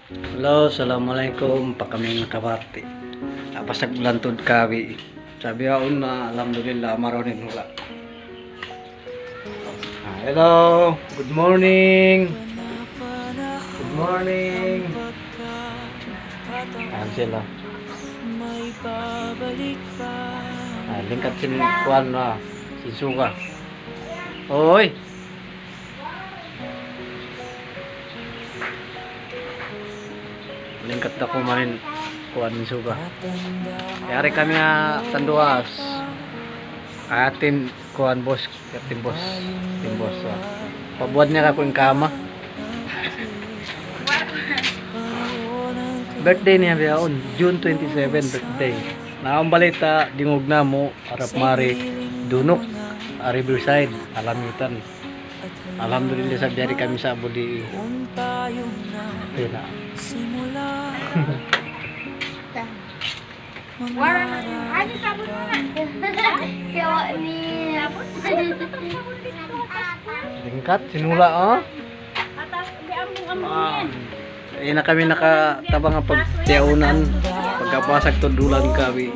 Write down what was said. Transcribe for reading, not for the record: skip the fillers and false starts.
Hello, assalamualaikum. Pa kami nakabati. Pasag ulantod kawi. Sabi ako na alhamdulillah maronin hula. Hello, good morning. Good morning. Ayan sila. Lingkat sin kuan na. Sisuka. Oy. Lingkat na kumain kuan ni suga. Yari kami nga tanduas. Atin kuan boss, atin boss. Atin boss. Pabuhat niya ka ko yung kama. Birthday niya biyaon, June 27 birthday. Naong balita dingog na mo arap mari dunok Riverside alamitan. Alhamdulillah sa jari kami sa Abudi. Pena. Ano sabon mo na? Kaya ni apa? Lingkat sinula oh. Atas di ambung-ambungin. Na kami nakatabang nga pagtiyaunan pagkapasag to dulan kami.